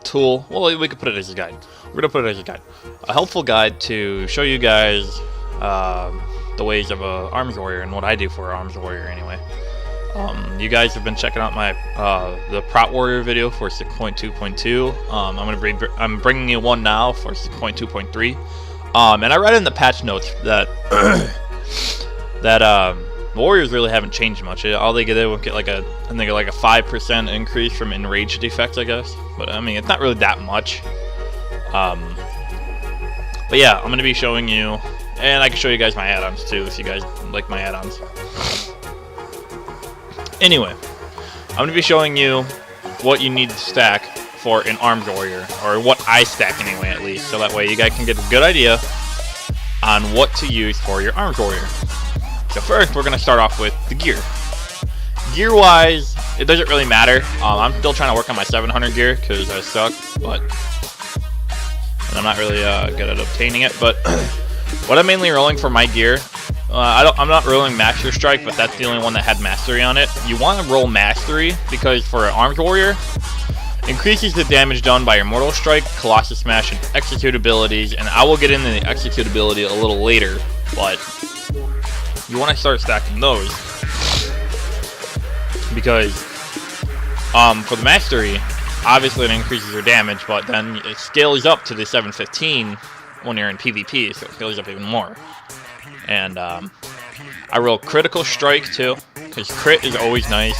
tool. Well, we could put it as a guide. We're gonna put it as a guide. A helpful guide to show you guys the ways of a arms warrior and what I do for an arms warrior anyway. You guys have been checking out my the prot warrior video for 6.2.2. I'm bringing you one now for 6.2.3. And I read in the patch notes that that warriors really haven't changed much. All they did was get like a 5% increase from enraged effects, I guess. But I mean, it's not really that much. But yeah, I'm gonna be showing you, and I can show you guys my add-ons too if you guys like my add-ons. Anyway, I'm going to be showing you what you need to stack for an arms warrior, or what I stack anyway at least, so that way you guys can get a good idea on what to use for your arms warrior. So first, we're going to start off with the gear. Gear-wise, it doesn't really matter. I'm still trying to work on my 700 gear because I suck, and I'm not really good at obtaining it. But what I'm mainly rolling for my gear, I'm not rolling Master Strike, but that's the only one that had Mastery on it. You want to roll Mastery because for an Arms Warrior, increases the damage done by your Mortal Strike, Colossus Smash, and Execute abilities. And I will get into the Execute ability a little later, but you want to start stacking those because for the Mastery, obviously it increases your damage, but then it scales up to the 715 when you're in PvP, so it scales up even more. And I roll Critical Strike too, because crit is always nice.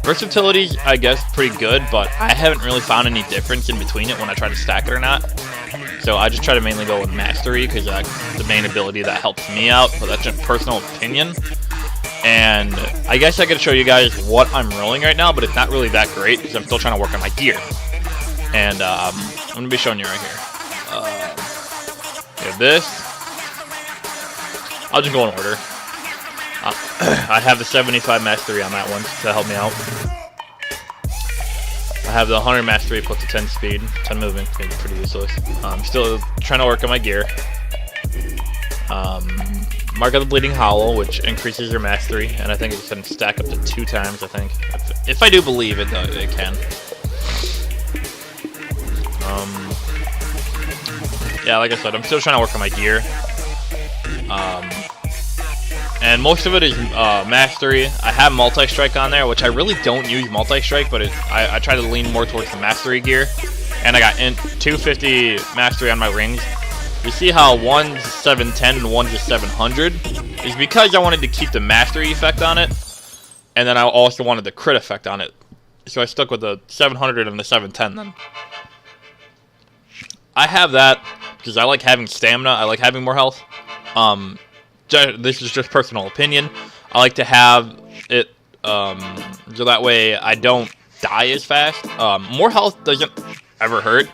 Versatility's, I guess, pretty good, but I haven't really found any difference in between it when I try to stack it or not. So I just try to mainly go with Mastery, because that's the main ability that helps me out, but that's just personal opinion. And I guess I could show you guys what I'm rolling right now, but it's not really that great, because I'm still trying to work on my gear. And I'm going to be showing you right here. We have this. I'll just go in order. I have the 75 Mastery on that one to help me out. I have the 100 Mastery plus the 10 speed, 10 movement, pretty useless. I'm still trying to work on my gear. Mark of the Bleeding Hollow, which increases your Mastery, and I think it can stack up to 2 times, I think. If I do believe it, it can. Yeah, like I said, I'm still trying to work on my gear. And most of it is Mastery. I have Multi-Strike on there, which I really don't use Multi-Strike, but I try to lean more towards the Mastery gear. And I got 250 Mastery on my rings. You see how one's 710 and one's 700? Is because I wanted to keep the Mastery effect on it, and then I also wanted the crit effect on it. So I stuck with the 700 and the 710 then. I have that because I like having stamina. I like having more health. This is just personal opinion. I like to have it so that way I don't die as fast. More health doesn't ever hurt,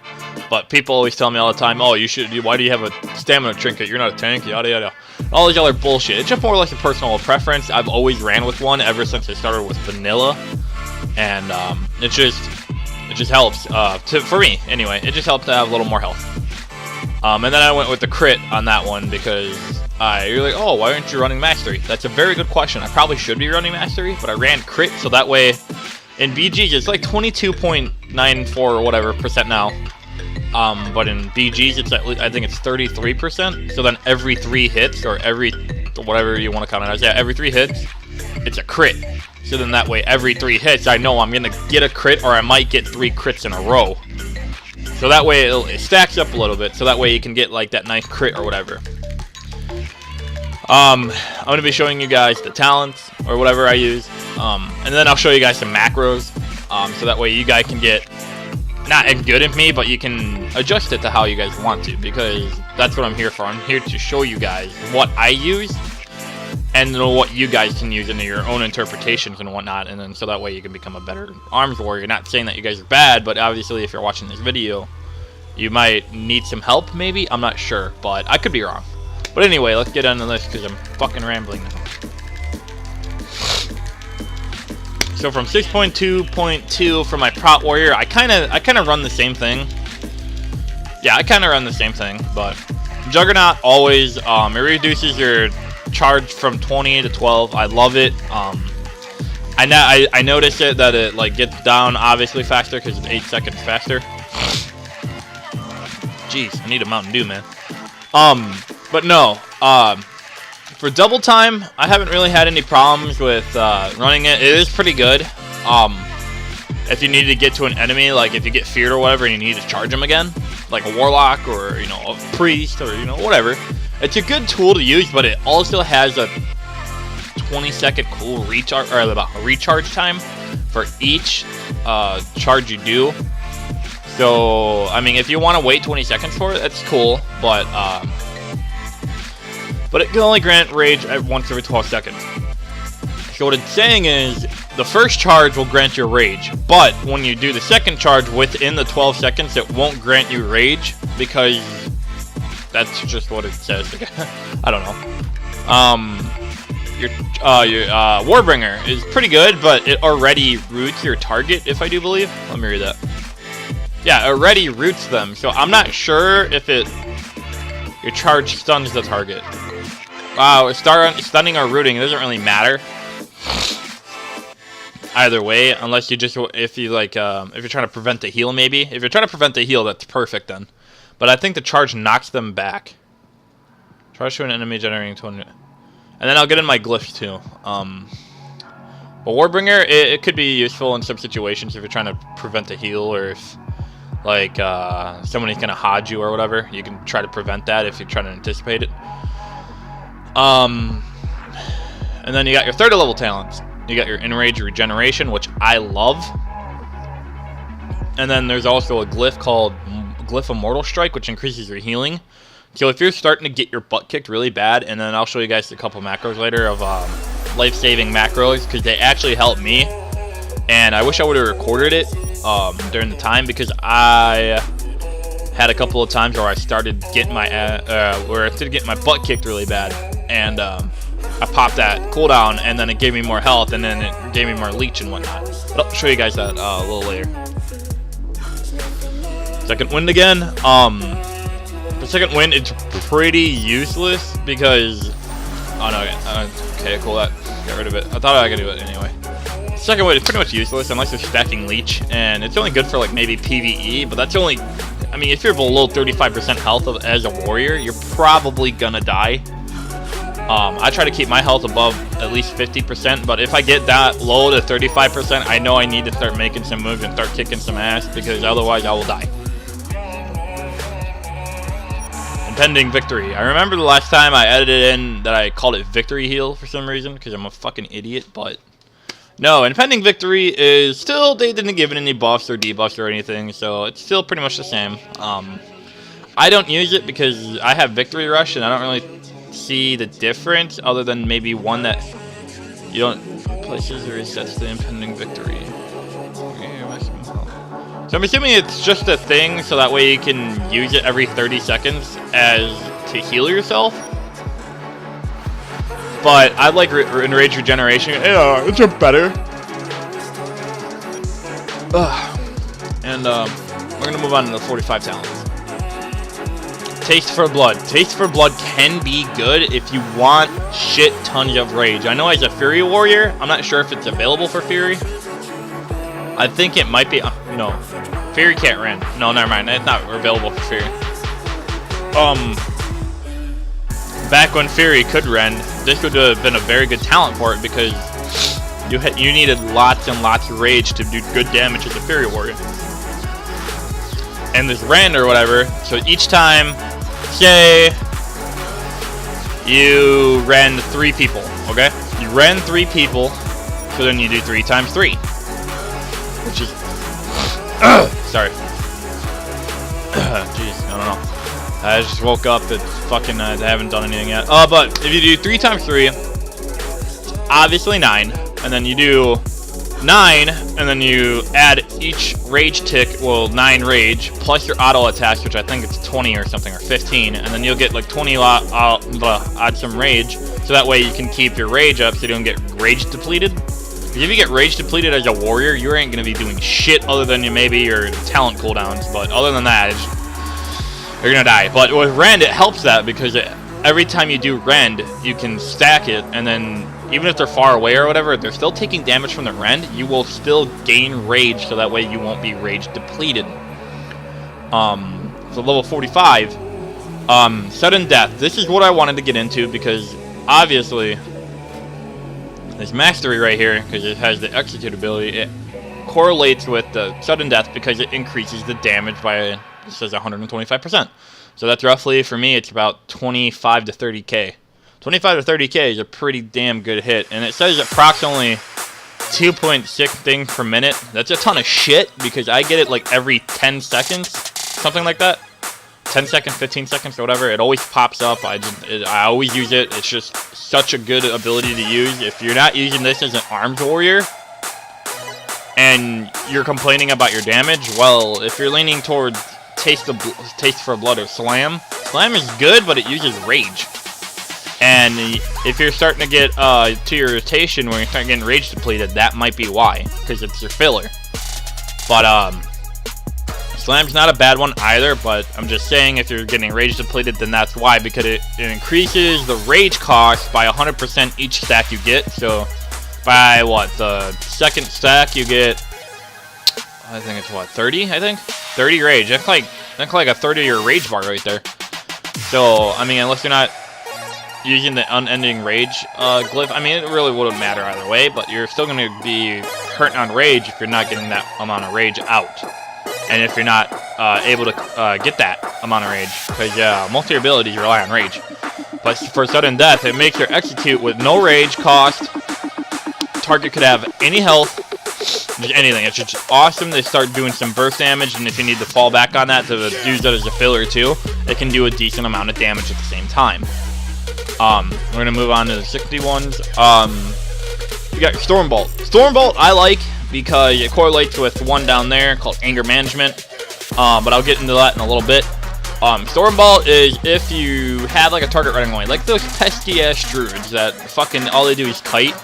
but people always tell me all the time, "Oh, why do you have a stamina trinket? You're not a tank, yada yada." All this other bullshit. It's just more or less a personal preference. I've always ran with one ever since I started with vanilla, and it just helps for me anyway. It just helps to have a little more health. And then I went with the crit on that one because you're like, oh, why aren't you running Mastery? That's a very good question. I probably should be running Mastery, but I ran crit, so that way in BGs it's like 22.94 or whatever % now. But in BGs it's I think it's 33%. So then every 3 hits, or every whatever you want to count it as, yeah, every 3 hits, it's a crit. So then that way every 3 hits, I know I'm gonna get a crit, or I might get 3 crits in a row. So that way it stacks up a little bit, so that way you can get like that nice crit or whatever. I'm going to be showing you guys the talents, or whatever I use, and then I'll show you guys some macros, so that way you guys can get, not as good as me, but you can adjust it to how you guys want to, because that's what I'm here for. I'm here to show you guys what I use, and what you guys can use into your own interpretations and whatnot, and then so that way you can become a better arms warrior. Not saying that you guys are bad, but obviously if you're watching this video, you might need some help, maybe? I'm not sure, but I could be wrong. But anyway, let's get into this because I'm fucking rambling now. So from 6.2.2 for my prot warrior, I kind of run the same thing. Yeah, I kind of run the same thing, but Juggernaut always it reduces your charge from 20 to 12. I love it. I noticed it that it like gets down obviously faster because it's 8 seconds faster. Jeez, I need a Mountain Dew, man. But no, for double time, I haven't really had any problems with running it. It is pretty good. If you need to get to an enemy, like if you get feared or whatever, and you need to charge them again, like a warlock or a priest or whatever, it's a good tool to use. But it also has a 20-second cool recharge or recharge time for each charge you do. So I mean, if you want to wait 20 seconds for it, that's cool. But it can only grant rage once every 12 seconds. So what it's saying is, the first charge will grant you rage, but when you do the second charge within the 12 seconds, it won't grant you rage, because that's just what it says. I don't know. Your Warbringer is pretty good, but it already roots your target, if I do believe. Let me read that. Yeah, it already roots them, so I'm not sure if your charge stuns the target. Wow, stunning or rooting, it doesn't really matter. Either way, unless you just, if you're trying to prevent the heal, maybe. If you're trying to prevent the heal, that's perfect then. But I think the charge knocks them back. Charge to an enemy generating 20. And then I'll get in my glyphs too. But Warbringer, it could be useful in some situations if you're trying to prevent the heal, or if like somebody's gonna hodge you or whatever. You can try to prevent that if you're trying to anticipate it. And then you got your 30 level talents. You got your Enrage Regeneration, which I love. And then there's also a glyph called Glyph Immortal Strike, which increases your healing. So if you're starting to get your butt kicked really bad, and then I'll show you guys a couple macros later of life-saving macros, because they actually help me. And I wish I would have recorded it during the time, because I had a couple of times where I started getting my butt kicked really bad, and I popped that cooldown, and then it gave me more health, and then it gave me more leech and whatnot. But I'll show you guys that a little later. Second wind again. The second wind, it's pretty useless because... Oh no, okay, cool, that, get rid of it. I thought I could do it anyway. Second wind is pretty much useless unless you're stacking leech, and it's only good for like maybe PvE, but that's only... I mean, if you're below 35% health as a warrior, you're probably gonna die. I try to keep my health above at least 50%, but if I get that low to 35%, I know I need to start making some moves and start kicking some ass, because otherwise I will die. Impending Victory. I remember the last time I edited in that I called it Victory Heal for some reason, because I'm a fucking idiot, but... No, Impending Victory is still, they didn't give it any buffs or debuffs or anything, so it's still pretty much the same. I don't use it because I have Victory Rush, and I don't really see the difference, other than maybe one that you don't places or resets the Impending Victory. So I'm assuming it's just a thing, so that way you can use it every 30 seconds as to heal yourself. But I like Enrage Regeneration. Yeah, it's better. And we're gonna move on to the 45 talents. Taste for Blood. Taste for Blood can be good if you want shit tons of rage. I know as a Fury Warrior, I'm not sure if it's available for Fury. I think it might be. No, Fury can't rend. No, never mind. It's not available for Fury. Back when Fury could rend, this would have been a very good talent for it, because you needed lots and lots of rage to do good damage as a Fury Warrior. And this rend or whatever, so each time, say you rend 3 people, okay? You rend 3 people, so then you do 3 times 3, which is sorry. Jeez, I don't know. I just woke up. It's fucking. I haven't done anything yet. But if you do 3 times 3, obviously 9, and then you do 9, and then you add each rage tick, well, 9 rage, plus your auto attacks, which I think it's 20 or something, or 15, and then you'll get like 20 add some rage, so that way you can keep your rage up so you don't get rage depleted. Because if you get rage depleted as a warrior, you ain't going to be doing shit other than maybe your talent cooldowns, but other than that, you're going to die. But with rend, it helps that, because every time you do rend, you can stack it, and then even if they're far away or whatever, if they're still taking damage from the rend, you will still gain rage, so that way you won't be rage depleted. So level 45, sudden death. This is what I wanted to get into because obviously this mastery right here, because it has the execute ability, it correlates with the sudden death because it increases the damage by, it says 125%. So that's roughly, for me, it's about 25 to 30k. 25 to 30k is a pretty damn good hit, and it says approximately 2.6 things per minute. That's a ton of shit because I get it like every 10 seconds, something like that. 10 seconds, 15 seconds, or whatever. It always pops up. I always use it. It's just such a good ability to use. If you're not using this as an arms warrior and you're complaining about your damage, well, if you're leaning towards Taste for Blood or Slam is good, but it uses rage. And if you're starting to get to your rotation where you start getting rage depleted, that might be why, because it's your filler. But Slam's not a bad one either, but I'm just saying if you're getting rage depleted, then that's why, because it increases the rage cost by 100% each stack you get. So by what, the second stack you get, I think it's what, 30? I think 30 rage. That's like a 30-year rage bar right there. So I mean, unless you're not using the unending rage glyph, I mean, it really wouldn't matter either way. But you're still going to be hurting on rage if you're not getting that amount of rage out, and if you're not able to get that amount of rage, because most of your abilities rely on rage. But for sudden death, it makes your execute with no rage cost. Target could have any health. Just anything. It's just awesome. They start doing some burst damage, and if you need to fall back on that to use that as a filler too, it can do a decent amount of damage at the same time. We're gonna move on to the 61s. You got your Stormbolt. Stormbolt I like because it correlates with one down there called Anger Management. But I'll get into that in a little bit. Stormbolt is if you have like a target running away, like those pesky ass druids that fucking all they do is kite.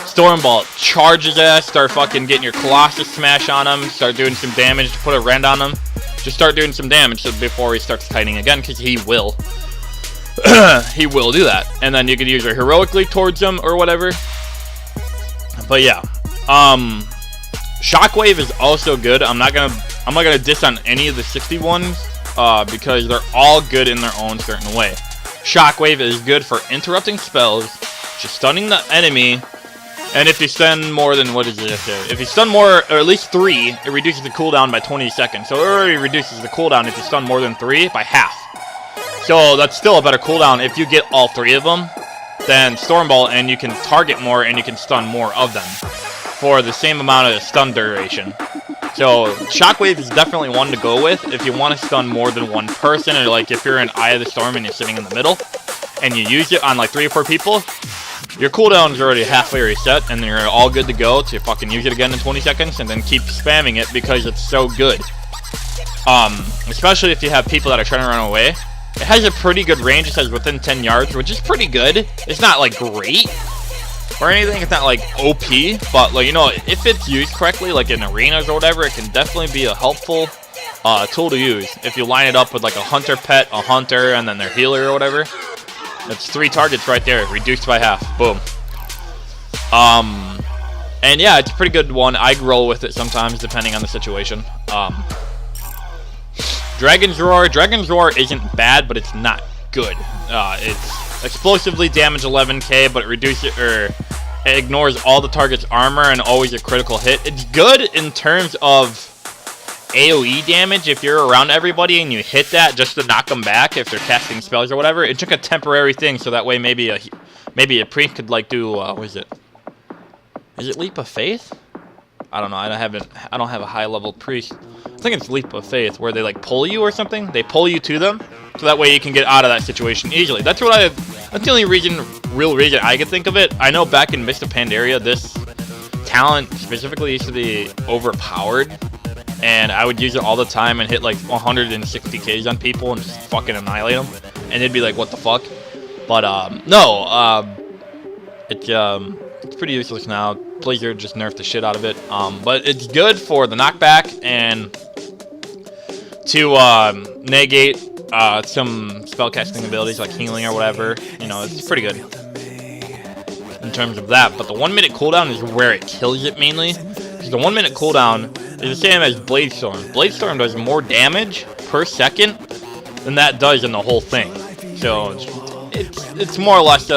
Stormbolt charges ass, start fucking getting your Colossus smash on him, start doing some damage, put a rend on him. Just start doing some damage before he starts kiting again, because he will. He will do that. And then you can use your heroically towards him or whatever. But yeah. Shockwave is also good. I'm not gonna diss on any of the 61s, because they're all good in their own certain way. Shockwave is good for interrupting spells, just stunning the enemy. And if you stun more than, what is it? If you stun more, or at least 3, it reduces the cooldown by 20 seconds. So it already reduces the cooldown if you stun more than 3 by half. So that's still a better cooldown if you get all 3 of them than Stormbolt, and you can target more and you can stun more of them for the same amount of stun duration. So Shockwave is definitely one to go with if you want to stun more than one person, or like if you're in Eye of the Storm and you're sitting in the middle and you use it on like 3 or 4 people. Your cooldown is already halfway reset, and you're all good to go to fucking use it again in 20 seconds, and then keep spamming it because it's so good. Especially if you have people that are trying to run away. It has a pretty good range. It says within 10 yards, which is pretty good. It's not like great or anything. It's not like OP, but like, you know, if it's used correctly, like in arenas or whatever, it can definitely be a helpful tool to use. If you line it up with like a hunter pet, a hunter, and then their healer or whatever. That's 3 targets right there, reduced by half. Boom. And yeah, it's a pretty good one. I roll with it sometimes, depending on the situation. Dragon's Roar. Dragon's Roar isn't bad, but it's not good. It's explosively damage 11k, but it reduces it ignores all the target's armor and always a critical hit. It's good in terms of AoE damage if you're around everybody and you hit that just to knock them back if they're casting spells or whatever. It took a temporary thing, so that way maybe a priest could like do what is it? Is it Leap of Faith? I don't know. I don't have a high level priest. I think it's Leap of Faith where they like pull you or something. They pull you to them, so that way you can get out of that situation easily. That's the only real reason I could think of it. I know back in Mist of Pandaria, this talent specifically used to be overpowered. And I would use it all the time and hit like 160 Ks on people and just fucking annihilate them. And they'd be like, what the fuck? But, no, it's pretty useless now. Blizzard just nerfed the shit out of it. But it's good for the knockback and to negate some spellcasting abilities like healing or whatever. You know, it's pretty good. in terms of that, but the 1 minute cooldown is where it kills it mainly. Because the 1 minute cooldown is the same as Blade Storm. Blade Storm does more damage per second than that does in the whole thing. So it's more or less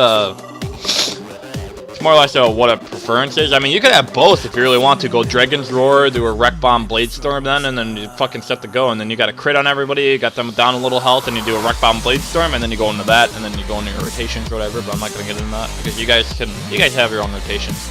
what a preference is. I mean, you could have both if you really want to. Go Dragon's Roar, do a Wreck Bomb Blade Storm then, and then you fucking set to go, and then you got a crit on everybody, you got them down a little health, and you do a Wreck Bomb Blade Storm, and then you go into that, and then you go into your rotations or whatever, but I'm not gonna get into that, because you guys have your own rotations.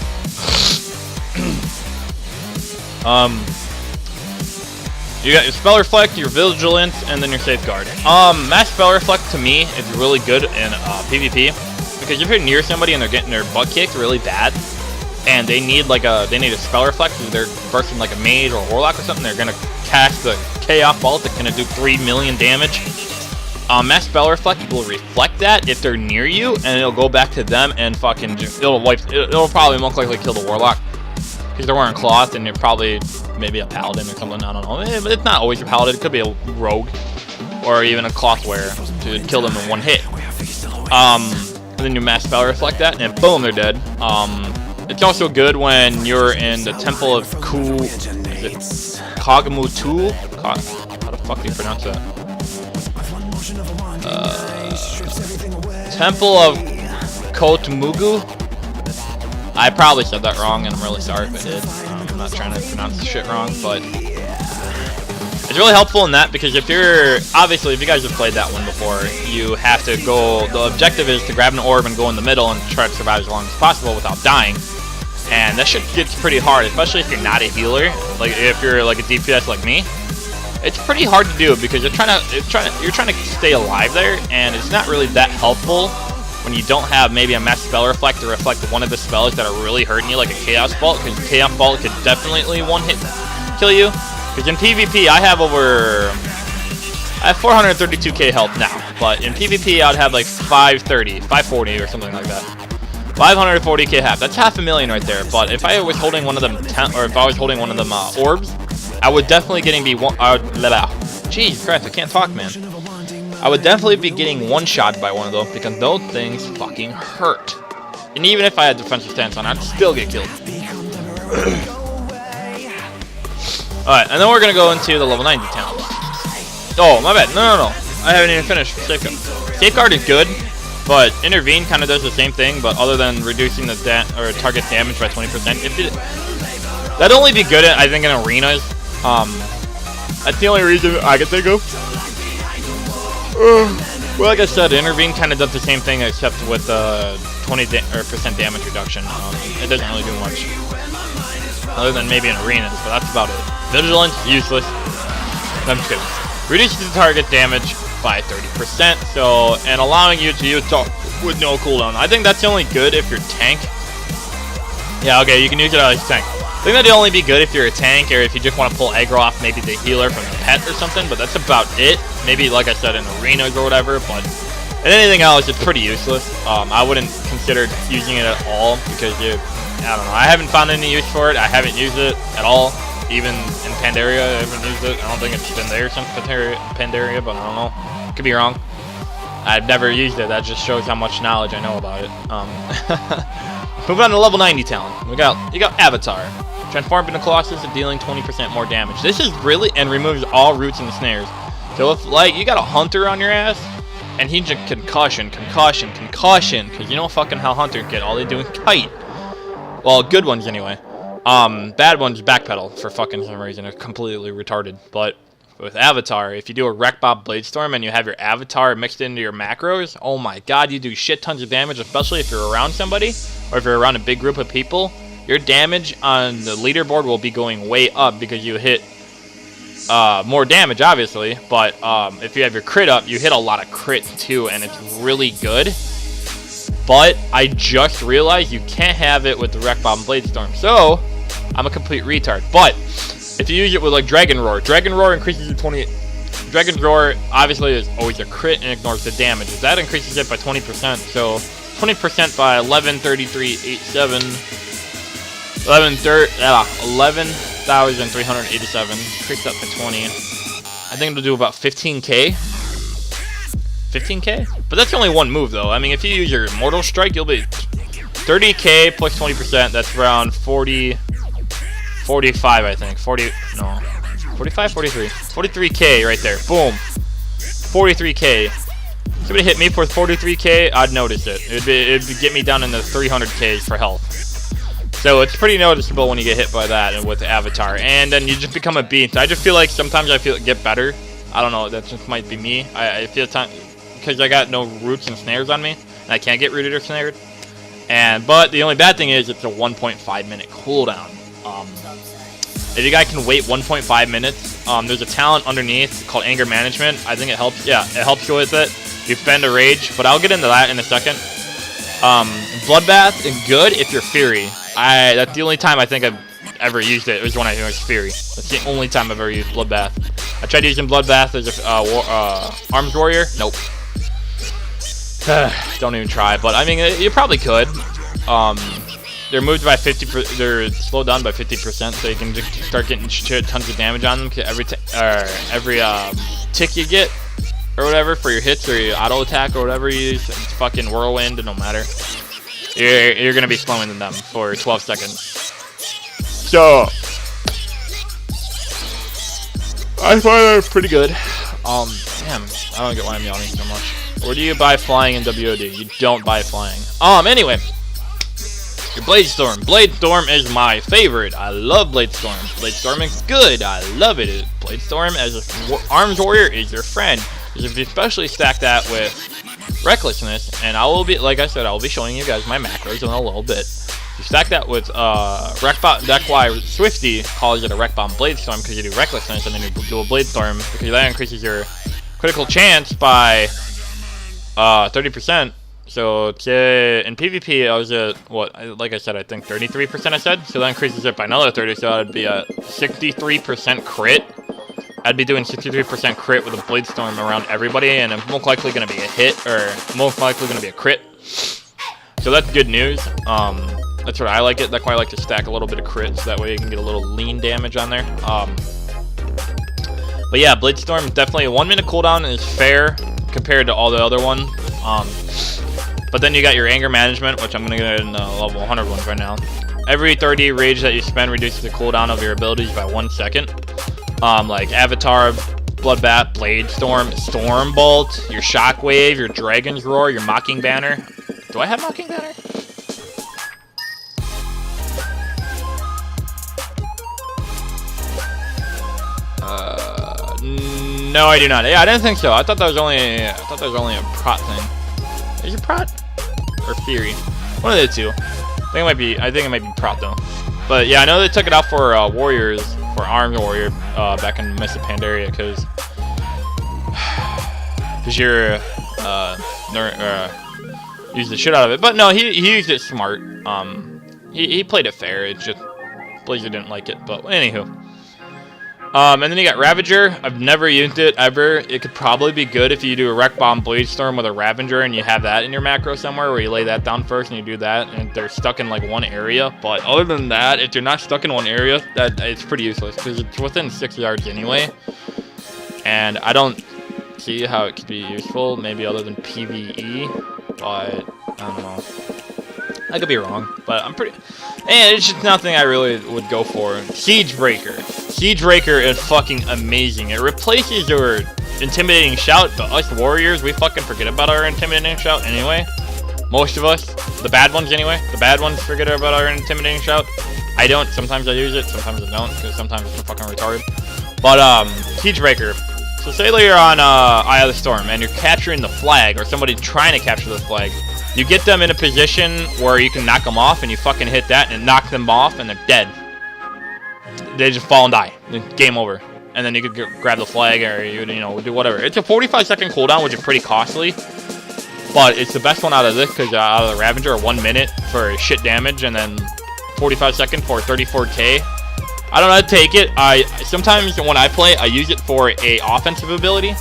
You got your Spell Reflect, your Vigilance, and then your Safeguard. Mass Spell Reflect to me is really good in PvP. Because if you're near somebody and they're getting their butt kicked really bad, and they need a Spell Reflect, because they're bursting like a mage or a warlock or something, they're gonna cast the Chaos Bolt that's gonna do 3 million damage. Mass Spell Reflect will reflect that if they're near you, and it'll go back to them and fucking it'll probably most likely kill the warlock. Because they're wearing cloth, and you're probably maybe a paladin or something, I don't know. But it's not always a paladin, it could be a rogue, or even a cloth wearer to kill them in one hit. And then you Mass Spell Reflect that, and boom, they're dead. It's also good when you're in the Temple of Kagamutu? How the fuck do you pronounce that? Temple of Kotmugu? I probably said that wrong, and I'm really sorry if I did. I'm not trying to pronounce the shit wrong, but it's really helpful in that, because if you guys have played that one before, you have to go, the objective is to grab an orb and go in the middle and try to survive as long as possible without dying. And that shit gets pretty hard, especially if you're not a healer. Like if you're like a DPS like me, it's pretty hard to do, because you're trying to stay alive there, and it's not really that helpful when you don't have maybe a Mass Spell Reflect to reflect one of the spells that are really hurting you, like a Chaos Bolt, because Chaos Bolt could definitely one hit kill you. Because in PvP, I have 432k health now, but in PvP, I'd have like 540 or something like that. 540k half. That's 500,000 right there. But if I was holding one of them, orbs, I would definitely Jeez Christ, I can't talk, man. I would definitely be getting one shot by one of those, because those things fucking hurt. And even if I had defensive stance on, I'd still get killed. Alright, and then we're gonna go into the level 90 town. Oh, my bad. No. I haven't even finished Safeguard. Safeguard is good, but Intervene kind of does the same thing, but other than reducing the target damage by 20%, that'd only be good, I think, in arenas. That's the only reason I can think of. Well, like I said, Intervene kind of does the same thing, except with 20% damage reduction. It doesn't really do much, other than maybe in arenas, but that's about it. Vigilance, useless. I'm just kidding. Reduces the target damage by 30%, and allowing you to use talk with no cooldown. I think that's only good if you're tank. Yeah, okay, you can use it as tank. I think that'd only be good if you're a tank, or if you just want to pull aggro off maybe the healer from the pet or something, but that's about it. Maybe, like I said, in arenas or whatever, but in anything else, it's pretty useless. I wouldn't consider using it at all, because I don't know, I haven't found any use for it. I haven't used it at all. Even in Pandaria, I haven't used it. I don't think it's been there since Pandaria, but I don't know. Could be wrong. I've never used it. That just shows how much knowledge I know about it. Moving on to level 90 talent. You got Avatar. Transformed into Colossus and dealing 20% more damage. This is really, and removes all roots and snares. So if, like, you got a Hunter on your ass, and he just concussion, because you know fucking how Hunters get. All they do is kite. Well, good ones anyway. Bad ones backpedal for fucking some reason. They're completely retarded. But with Avatar, if you do a Wreck Bob Blade Storm and you have your Avatar mixed into your macros, oh my god, you do shit tons of damage, especially if you're around somebody, or if you're around a big group of people. Your damage on the leaderboard will be going way up, because you hit more damage, obviously, but if you have your crit up, you hit a lot of crits too, and it's really good. But I just realized you can't have it with the Wreck Bomb Blade Storm, so I'm a complete retard. But if you use it with like Dragon Roar increases the 20. Dragon Roar obviously is always a crit and ignores the damage. That increases it by 20%. So 20% by 11,387. 11,387. Increase that by 20. I think it'll do about 15k. 15k? But that's only one move though. I mean, if you use your Immortal Strike, you'll be 30k plus 20%, that's around 40, 45, I think. 40, no, 45, 43. 43k right there. Boom. 43k. Somebody hit me for 43k, I'd notice it. It'd get me down in the 300k for health. So it's pretty noticeable when you get hit by that and with the avatar. And then you just become a beast. I just feel like sometimes I feel it get better. I don't know, that just might be me. I feel time because I got no roots and snares on me, and I can't get rooted or snared. But the only bad thing is it's a 1.5 minute cooldown. If you guys can wait 1.5 minutes, there's a talent underneath called anger management. I think it helps. Yeah, it helps you with it. You spend a rage, but I'll get into that in a second. Bloodbath is good if you're Fury. That's the only time I think I've ever used it. It was when I was Fury. That's the only time I've ever used Bloodbath. I tried using Bloodbath as a Arms Warrior. Nope. Don't even try. But I mean, you probably could. They're moved by 50%. They're slowed down by 50%, so you can just start getting tons of damage on them. Every tick you get, or whatever, for your hits or your auto attack or whatever you use, it's fucking whirlwind. It don't matter. You're gonna be slowing them for 12 seconds. So I find that pretty good. Damn, I don't get why I'm yawning so much. Where do you buy flying in WOD? You don't buy flying. Anyway. Your Bladestorm. Bladestorm is my favorite. I love Bladestorm. Bladestorm is good. I love it. Bladestorm as an Arms Warrior is your friend. Because if you especially stack that with Recklessness, and I will be, like I said, I will be showing you guys my macros in a little bit. If you stack that with Wreck Bomb, that's why Swifty calls it a Wreck Bomb Bladestorm, because you do Recklessness and then you do a Bladestorm, because that increases your critical chance by 30%. So in PvP, I was at, what, like I said, I think 33% I said. So that increases it by another 30, so I'd be at 63% crit. I'd be doing 63% crit with a Bladestorm around everybody, and I'm most likely going to be a hit, or most likely going to be a crit. So that's good news. That's what I like it. That's why I like to stack a little bit of crit, so that way you can get a little lean damage on there. But yeah, Bladestorm, definitely a 1 minute cooldown is fair compared to all the other ones. But then you got your anger management, which I'm going to get in the level 100 ones right now. Every 30 rage that you spend reduces the cooldown of your abilities by 1 second. Like Avatar, Bloodbath, Bladestorm, Stormbolt, your Shockwave, your Dragon's Roar, your Mocking Banner. Do I have Mocking Banner? No, I do not. Yeah, I didn't think so. I thought that was only a prot thing. Is it prot or Fury? One of the two. I think it might be prot though. But yeah, I know they took it out for Warriors, for Arms Warrior, back in Mist of Pandaria, because you're used the shit out of it. But no, he used it smart. He played it fair. It's just Blizzard didn't like it. But anywho. And then you got Ravager. I've never used it ever. It could probably be good if you do a Wreck Bomb Bladestorm with a Ravager and you have that in your macro somewhere where you lay that down first and you do that and they're stuck in like one area. But other than that, if you're not stuck in one area, it's pretty useless because it's within 6 yards anyway. And I don't see how it could be useful, maybe other than PvE, but I don't know. I could be wrong, but I'm pretty... And it's just nothing I really would go for. Siegebreaker. Siegebreaker is fucking amazing. It replaces your Intimidating Shout, but us warriors, we fucking forget about our Intimidating Shout anyway. Most of us. The bad ones anyway. The bad ones forget about our Intimidating Shout. I don't. Sometimes I use it, sometimes I don't, because sometimes it's fucking retarded. But, Siegebreaker. So say that you're on Eye of the Storm, and you're capturing the flag, or somebody trying to capture the flag. You get them in a position where you can knock them off, and you fucking hit that, and knock them off, and they're dead. They just fall and die. Game over. And then you could grab the flag, or you know, do whatever. It's a 45-second cooldown, which is pretty costly. But it's the best one out of this, because out of the Ravager, 1 minute for shit damage, and then 45 seconds for 34k. I don't know how to take it. Sometimes when I play, I use it for a offensive ability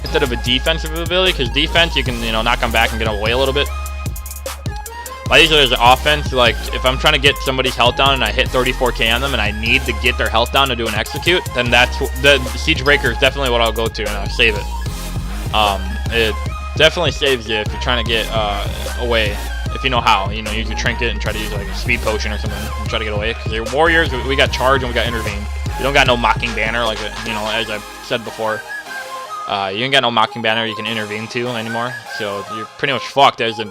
instead of a defensive ability, because defense, you can, knock them back and get away a little bit. I use it as an offense, like, if I'm trying to get somebody's health down and I hit 34k on them and I need to get their health down to do an execute, then the Siegebreaker is definitely what I'll go to, and I'll save it. It definitely saves you if you're trying to get away. if you know how. You know, use your trinket and try to use like a speed potion or something and try to get away. Because your warriors, we got charge and we got intervene. You don't got no mocking banner like, you know, as I've said before. You ain't got no mocking banner you can intervene to anymore. So you're pretty much fucked as in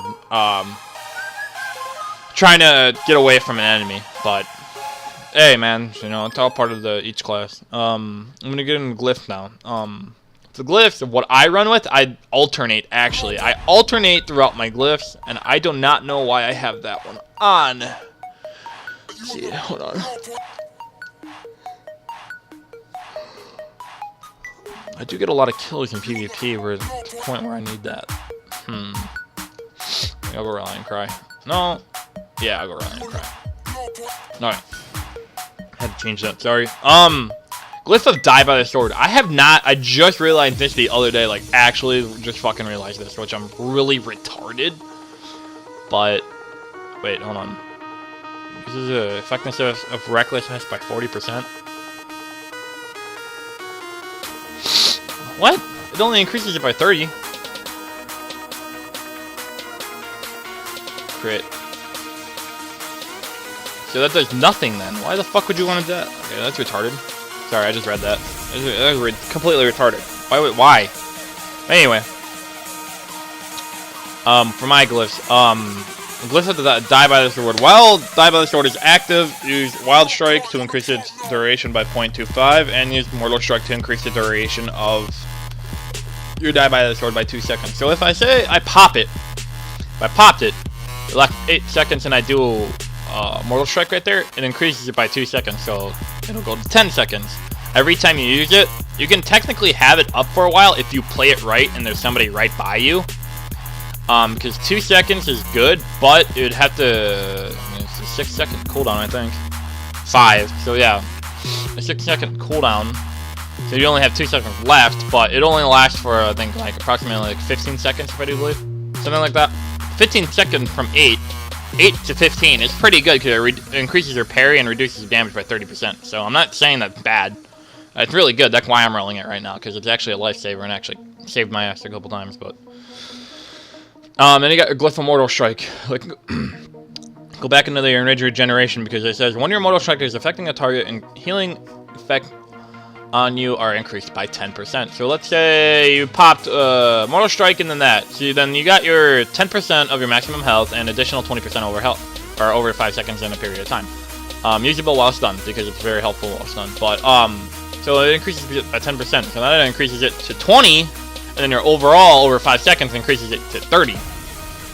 trying to get away from an enemy. But hey, man, you know, it's all part of each class. I'm gonna get into Glyph now. The glyphs of what I run with, I alternate, actually. I alternate throughout my glyphs, and I do not know why I have that one on. Let's see, hold on. I do get a lot of kills in PvP, we're at the point where I need that. I'll go Rallying Cry. No. Yeah, I'll go Rallying Cry. Alright. Had to change that, sorry. Glyph of Die by the Sword. I have not, I just realized this the other day, like, actually just fucking realized this, which I'm really retarded. But, wait, hold on. This is a effectiveness of Recklessness by 40%. What? It only increases it by 30. Crit. So that does nothing then. Why the fuck would you want to do that? Okay, that's retarded. Sorry, I just read that. That was completely retarded. Why? Anyway. For my glyphs. Glyphs of the Die by the Sword. While Die by the Sword is active, use Wild Strike to increase its duration by 0.25, and use Mortal Strike to increase the duration of your Die by the Sword by 2 seconds. So if I say I pop it, if I popped it, it left 8 seconds and I do Mortal Strike right there, it increases it by 2 seconds, so it'll go to 10 seconds. Every time you use it, you can technically have it up for a while if you play it right and there's somebody right by you. Because 2 seconds is good, but it would have to, it's a 6 second cooldown, I think. 5, so yeah, a 6 second cooldown. So you only have 2 seconds left, but it only lasts for, I think, like approximately like 15 seconds, if I do believe. Something like that. 15 seconds from 8 to 15 is pretty good because it increases your parry and reduces your damage by 30%. So I'm not saying that's bad. It's really good. That's why I'm rolling it right now, because it's actually a lifesaver and actually saved my ass a couple times. But then you got your Glyph of Mortal Strike. Like, go back into your enraged regeneration because it says when your Mortal Strike is affecting a target and healing effect on you are increased by 10%. So let's say you popped Mortal Strike and then that. So then you got your 10% of your maximum health and additional 20% over health, or over 5 seconds in a period of time. Usable while stunned because it's very helpful while stunned. But so it increases it by 10%. So that increases it to 20, and then your overall over 5 seconds increases it to 30.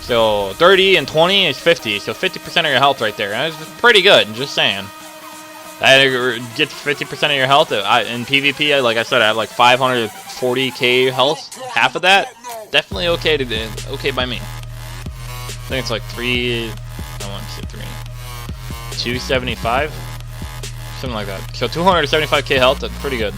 So 30 and 20 is 50. So 50% of your health right there. And it's pretty good. Just saying. That gets 50% of your health. In PvP, like I said, I have like 540k health. Half of that, definitely okay by me. I think it's like 275, something like that. So 275k health. That's pretty good.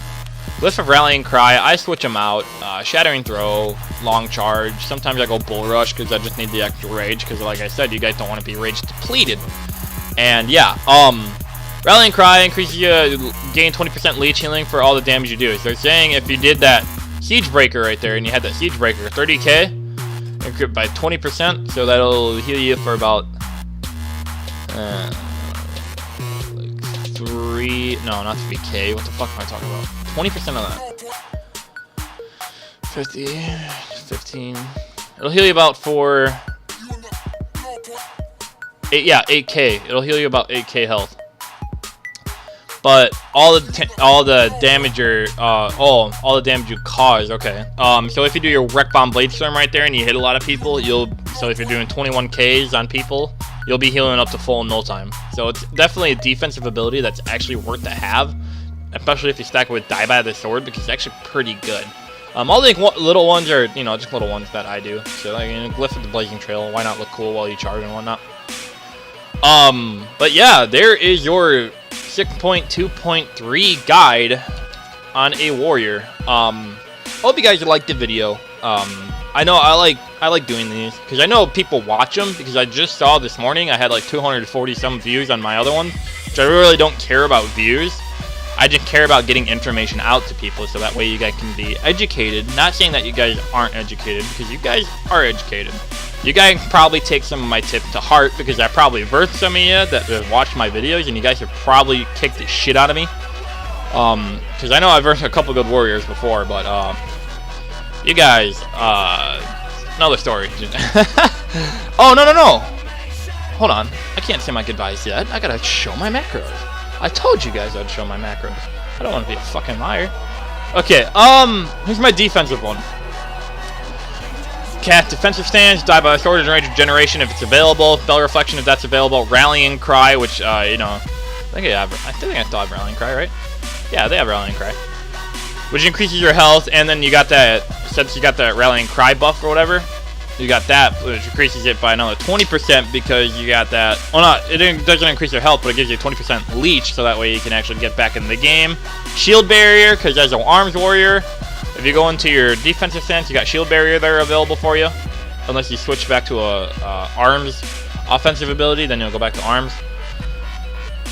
Glyph of Rallying Cry. I switch them out. Shattering Throw, Long Charge. Sometimes I go Bull Rush because I just need the extra rage. Because like I said, you guys don't want to be rage depleted. And yeah, Rallying Cry increases you gain 20% leech healing for all the damage you do. So they're saying if you did that Siege Breaker right there, and you had that Siege Breaker, 30k, increase by 20%, so that'll heal you for about, like 3, no, not 3k, what the fuck am I talking about? 20% of that. 50, 15, it'll heal you about for, 8k, it'll heal you about 8k health. But all the damage all the damage you cause, okay. So if you do your Wreck Bomb Blade Storm right there and you hit a lot of people, so if you're doing 21Ks on people, you'll be healing up to full in no time. So it's definitely a defensive ability that's actually worth to have, especially if you stack it with Die by the Sword, because it's actually pretty good. All the little ones are, you know, just little ones that I do. So like, you know, Glyph of the Blazing Trail, why not look cool while you charge and whatnot. But yeah, there is your 6.2.3 guide on a warrior. Hope you guys liked the video. I know I like doing these because I know people watch them, because I just saw this morning I had like 240 some views on my other one, which I really don't care about views. I just care about getting information out to people so that way you guys can be educated. Not saying that you guys aren't educated, because you guys are educated. You guys probably take some of my tips to heart because I probably versed some of you that have watched my videos, and you guys have probably kicked the shit out of me. Because I know I've versed a couple good warriors before, but you guys, another story. Oh, no. Hold on. I can't say my goodbyes yet. I gotta show my macros. I told you guys I'd show my macros. I don't want to be a fucking liar. Okay, here's my defensive one. Cast defensive stance, die by a sword and range regeneration if it's available. Spell reflection if that's available. Rallying cry, which you know, I think I still have rallying cry, right? Yeah, they have rallying cry, which increases your health, and then you got that, since you got that rallying cry buff or whatever, you got that, which increases it by another 20% because you got that. Well, not it doesn't increase your health, but it gives you 20% leech, so that way you can actually get back in the game. Shield barrier, because as an arms warrior, if you go into your defensive stance, you got shield barrier there available for you, unless you switch back to a arms offensive ability, then you'll go back to arms.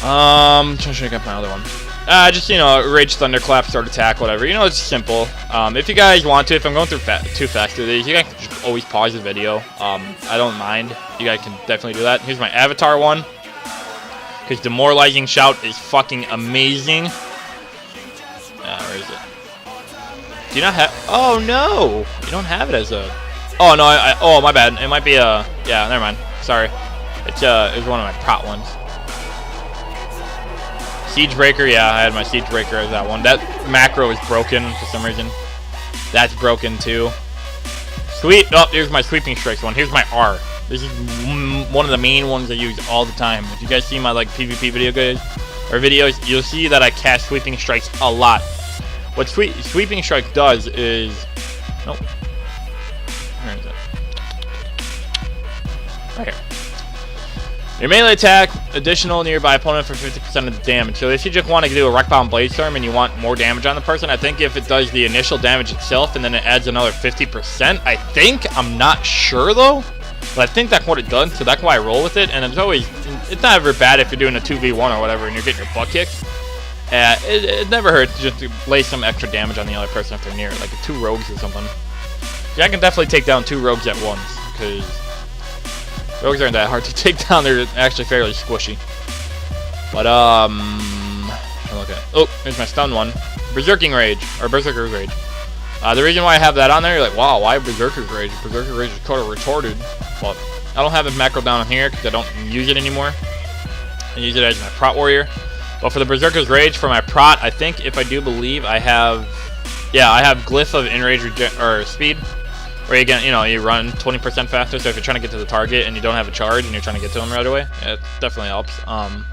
Trying to check out my other one. Just, you know, Rage, Thunderclap, Sword Attack, whatever. You know, it's simple. If you guys want to, if I'm going through too fast through these, you guys can just always pause the video. I don't mind. You guys can definitely do that. Here's my avatar one. Because Demoralizing Shout is fucking amazing. Where is it? Do you not have... Oh, no! You don't have it as a... Oh, no, oh, my bad. It might be a... Yeah, never mind. Sorry. It's one of my prot ones. Siege Breaker, yeah, I had my Siege Breaker as that one. That macro is broken for some reason. That's broken too. Sweep. Oh, here's my Sweeping Strikes one. Here's my R. This is one of the main ones I use all the time. If you guys see my like PvP videos, you'll see that I cast Sweeping Strikes a lot. What Sweeping Strike does is, nope. Where is it? Right here. Your melee attack, additional nearby opponent for 50% of the damage. So if you just want to do a Rockbound Bladestorm and you want more damage on the person, I think if it does the initial damage itself and then it adds another 50%, I think, I'm not sure though, but I think that's what it does, so that's why I roll with it. And it's not ever bad if you're doing a 2v1 or whatever and you're getting your butt kicked. It never hurts just to lay some extra damage on the other person if they're near it, like 2 rogues or something. Yeah, I can definitely take down 2 rogues at once, because rogues aren't that hard to take down. They're actually fairly squishy. But look at. Oh, here's my stun one. Berserking Rage or Berserker's Rage. The reason why I have that on there, you're like, wow, why Berserker's Rage? Berserker's Rage is kind of retarded. But I don't have it macro down on here because I don't use it anymore. I use it as my prot warrior. But for the Berserker's Rage, for my prot, I think if I do believe I have, yeah, I have Glyph of Enrage or Speed. Where you get, you know, you run 20% faster. So if you're trying to get to the target and you don't have a charge and you're trying to get to them right away, yeah, it definitely helps. And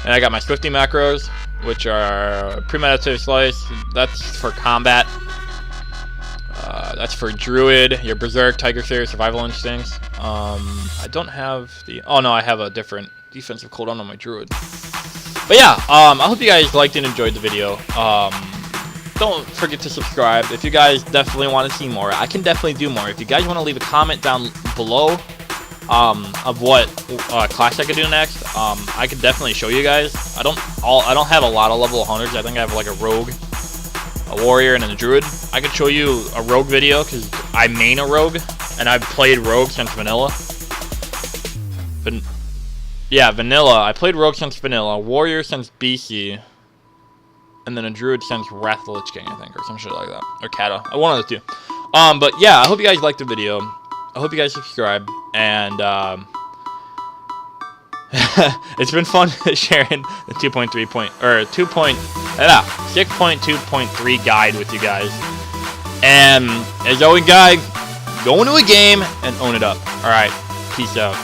I got my Swifty macros, which are Premeditative Slice. That's for combat. That's for Druid, your Berserk, Tiger Seer, Survival Instincts. I don't have the... Oh no, I have a different defensive cooldown on my Druid. But yeah, I hope you guys liked and enjoyed the video. Don't forget to subscribe. If you guys definitely want to see more, I can definitely do more. If you guys want to leave a comment down below of what class I could do next, I could definitely show you guys. I don't have a lot of level 100s. I think I have like a rogue, a warrior, and then a druid. I could show you a rogue video because I main a rogue and I've played rogue since vanilla. Yeah, vanilla. I played rogue since vanilla, warrior since BC. And then a druid since Wrath of the Lich King, I think, or some shit like that. Or Kata. One of the two. But yeah, I hope you guys liked the video. I hope you guys subscribe. And it's been fun sharing the 6.2.3 guide with you guys. And as always, guys, go into a game and own it up. Alright, peace out.